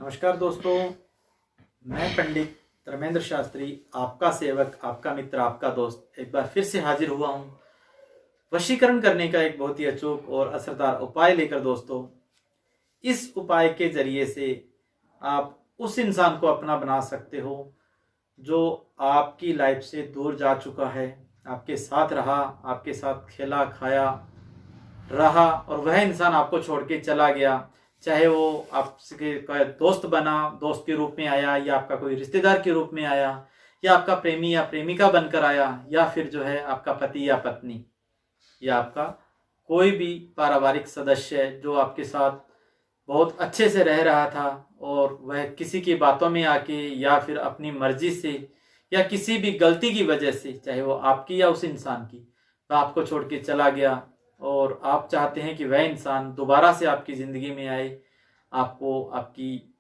नमस्कार दोस्तों, मैं पंडित धर्मेंद्र शास्त्री, आपका सेवक, आपका मित्र, आपका दोस्त एक बार फिर से हाजिर हुआ हूँ वशीकरण करने का एक बहुत ही अचूक और असरदार उपाय लेकर। दोस्तों, इस उपाय के जरिए से आप उस इंसान को अपना बना सकते हो जो आपकी लाइफ से दूर जा चुका है, आपके साथ रहा, आपके साथ खेला खाया रहा और वह इंसान आपको छोड़ के चला गया। चाहे वो आपके दोस्त बना, दोस्त के रूप में आया, या आपका कोई रिश्तेदार के रूप में आया, या आपका प्रेमी या प्रेमिका बनकर आया, या फिर जो है आपका पति या पत्नी, या आपका कोई भी पारिवारिक सदस्य जो आपके साथ बहुत अच्छे से रह रहा था और वह किसी की बातों में आके या फिर अपनी मर्जी से या किसी भी गलती की वजह से, चाहे वो आपकी या उस इंसान की, वह आपको छोड़ के चला गया और आप चाहते हैं कि वह इंसान दोबारा से आपकी ज़िंदगी में आए, आपको आपकी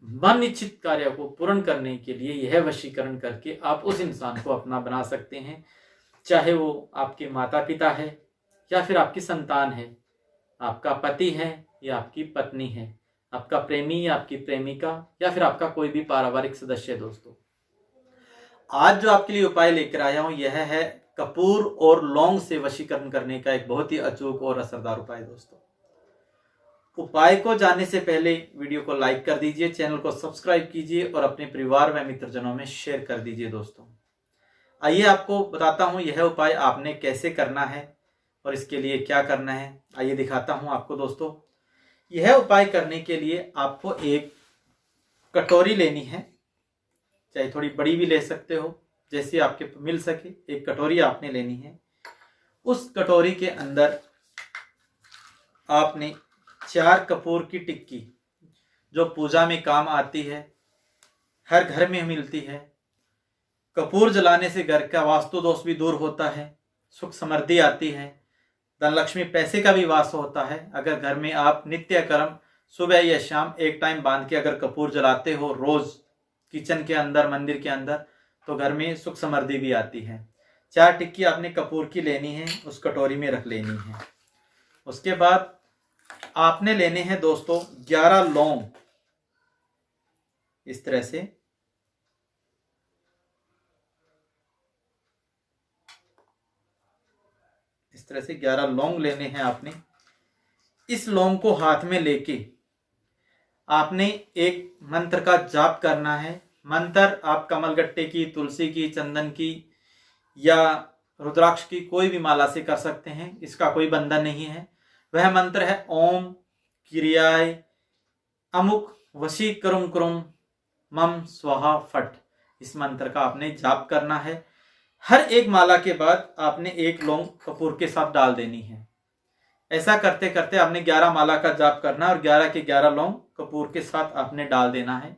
मन इच्छित कार्य को पूर्ण करने के लिए यह वशीकरण करके आप उस इंसान को अपना बना सकते हैं। चाहे वो आपके माता पिता है या फिर आपकी संतान है, आपका पति है या आपकी पत्नी है, आपका प्रेमी या आपकी प्रेमिका, या फिर आपका कोई भी पारिवारिक सदस्य है। दोस्तों, आज जो आपके लिए उपाय लेकर आया हूं यह है कपूर और लौंग से वशीकरण करने का एक बहुत ही अचूक और असरदार उपाय। दोस्तों, उपाय को जानने से पहले वीडियो को लाइक कर दीजिए, चैनल को सब्सक्राइब कीजिए और अपने परिवार व मित्रजनों में शेयर कर दीजिए। दोस्तों, आइए आपको बताता हूं यह उपाय आपने कैसे करना है और इसके लिए क्या करना है। आइए दिखाता हूं आपको। दोस्तों, यह उपाय करने के लिए आपको एक कटोरी लेनी है, चाहे थोड़ी बड़ी भी ले सकते हो, जैसी आपके मिल सके। एक कटोरी आपने लेनी है। उस कटोरी के अंदर आपने 4 कपूर की टिक्की, जो पूजा में काम आती है, हर घर में मिलती है। कपूर जलाने से घर का वास्तु दोष भी दूर होता है, सुख समृद्धि आती है, धन लक्ष्मी पैसे का भी वास होता है। अगर घर में आप नित्य कर्म सुबह या शाम एक टाइम बांध के अगर कपूर जलाते हो रोज, किचन के अंदर, मंदिर के अंदर, तो घर में सुख समृद्धि भी आती है। 4 टिक्की आपने कपूर की लेनी है, उस कटोरी में रख लेनी है। उसके बाद आपने लेने हैं दोस्तों 11 लौंग। इस तरह से इस तरह से 11 लौंग लेने हैं आपने। इस लौंग को हाथ में लेके आपने एक मंत्र का जाप करना है। मंत्र आप कमलगट्टे की, तुलसी की, चंदन की या रुद्राक्ष की कोई भी माला से कर सकते हैं, इसका कोई बंधन नहीं है। वह मंत्र है ओम क्रियाय अमुक वशी करुम करुम मम स्वाहा फट। इस मंत्र का आपने जाप करना है। हर एक माला के बाद आपने एक लौंग कपूर के साथ डाल देनी है। ऐसा करते करते आपने 11 माला का जाप करना और 11 के 11 लौंग कपूर के साथ आपने डाल देना है।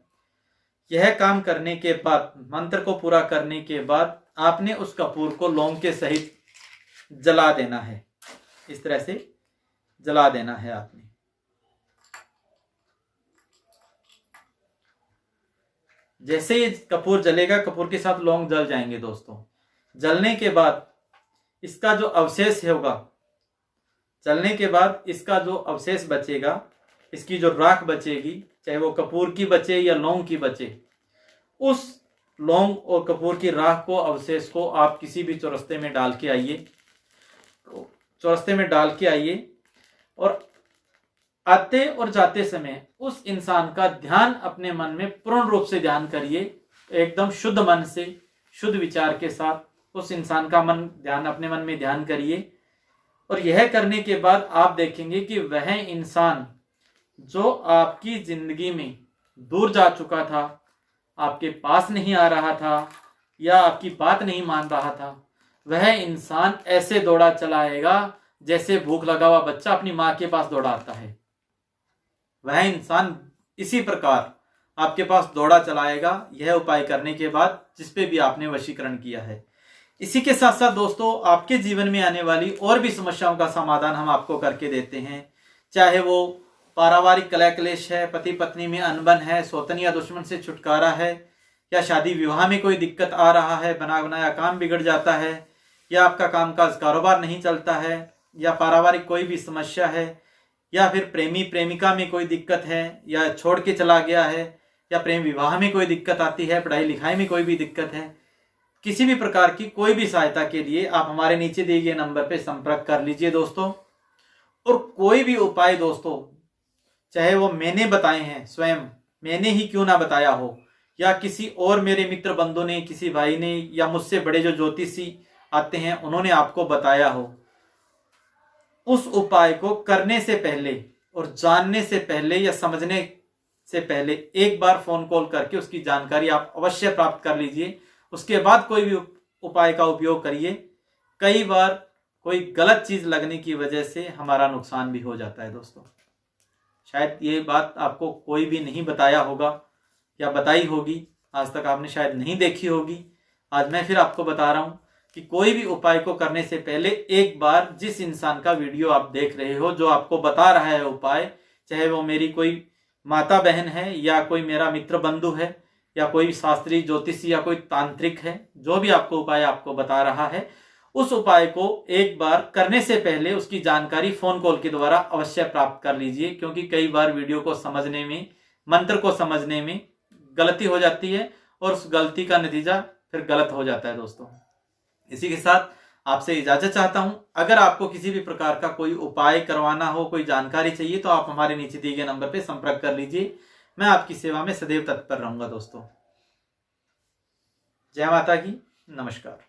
यह काम करने के बाद, मंत्र को पूरा करने के बाद, आपने उस कपूर को लौंग के सहित जला देना है। इस तरह से जला देना है आपने। जैसे ही कपूर जलेगा, कपूर के साथ लौंग जल जाएंगे। दोस्तों, जलने के बाद इसका जो अवशेष होगा, जलने के बाद इसका जो अवशेष बचेगा, इसकी जो राख बचेगी, चाहे वो कपूर की बचे या लौंग की बचे, उस लौंग और कपूर की राख को, अवशेष को आप किसी भी चौरस्ते में डाल के आइए। चौरस्ते में डाल के आइए और आते और जाते समय उस इंसान का ध्यान अपने मन में पूर्ण रूप से ध्यान करिए। एकदम शुद्ध मन से, शुद्ध विचार के साथ उस इंसान का ध्यान अपने मन में ध्यान करिए। और यह करने के बाद आप देखेंगे कि वह इंसान जो आपकी जिंदगी में दूर जा चुका था, आपके पास नहीं आ रहा था या आपकी बात नहीं मान रहा था, वह इंसान ऐसे दौड़ा चला आएगा जैसे भूख लगा हुआ बच्चा अपनी मां के पास दौड़ा आता है। वह इंसान इसी प्रकार आपके पास दौड़ा चलाएगा, यह उपाय करने के बाद, जिस पे भी आपने वशीकरण किया है। इसी के साथ साथ दोस्तों, आपके जीवन में आने वाली और भी समस्याओं का समाधान हम आपको करके देते हैं। चाहे वो पारिवारिक कलह क्लेश है, पति पत्नी में अनबन है, सौतन या दुश्मन से छुटकारा है, या शादी विवाह में कोई दिक्कत आ रहा है, बना बनाया काम बिगड़ जाता है, या आपका कामकाज कारोबार नहीं चलता है, या पारिवारिक कोई भी समस्या है, या फिर प्रेमी प्रेमिका में कोई दिक्कत है, या छोड़ के चला गया है, या प्रेम विवाह में कोई दिक्कत आती है, पढ़ाई लिखाई में कोई भी दिक्कत है, किसी भी प्रकार की कोई भी सहायता के लिए आप हमारे नीचे दिए गए नंबर पर संपर्क कर लीजिए दोस्तों। और कोई भी उपाय दोस्तों, चाहे वो मैंने बताए हैं, स्वयं मैंने ही क्यों ना बताया हो, या किसी और मेरे मित्र बंधु ने, किसी भाई ने, या मुझसे बड़े जो ज्योतिषी आते हैं उन्होंने आपको बताया हो, उस उपाय को करने से पहले और जानने से पहले या समझने से पहले एक बार फोन कॉल करके उसकी जानकारी आप अवश्य प्राप्त कर लीजिए। उसके बाद कोई भी उपाय का उपयोग करिए। कई बार कोई गलत चीज लगने की वजह से हमारा नुकसान भी हो जाता है दोस्तों। शायद ये बात आपको कोई भी नहीं बताया होगा, या बताई होगी, आज तक आपने शायद नहीं देखी होगी। आज मैं फिर आपको बता रहा हूं कि कोई भी उपाय को करने से पहले एक बार जिस इंसान का वीडियो आप देख रहे हो, जो आपको बता रहा है उपाय, चाहे वो मेरी कोई माता बहन है, या कोई मेरा मित्र बंधु है, या कोई शास्त्री ज्योतिषी, या कोई तांत्रिक है, जो भी आपको उपाय आपको बता रहा है, उस उपाय को एक बार करने से पहले उसकी जानकारी फोन कॉल के द्वारा अवश्य प्राप्त कर लीजिए। क्योंकि कई बार वीडियो को समझने में, मंत्र को समझने में गलती हो जाती है और उस गलती का नतीजा फिर गलत हो जाता है दोस्तों। इसी के साथ आपसे इजाजत चाहता हूं। अगर आपको किसी भी प्रकार का कोई उपाय करवाना हो, कोई जानकारी चाहिए, तो आप हमारे नीचे दिए गए नंबर पर संपर्क कर लीजिए। मैं आपकी सेवा में सदैव तत्पर रहूंगा दोस्तों। जय माता की, नमस्कार।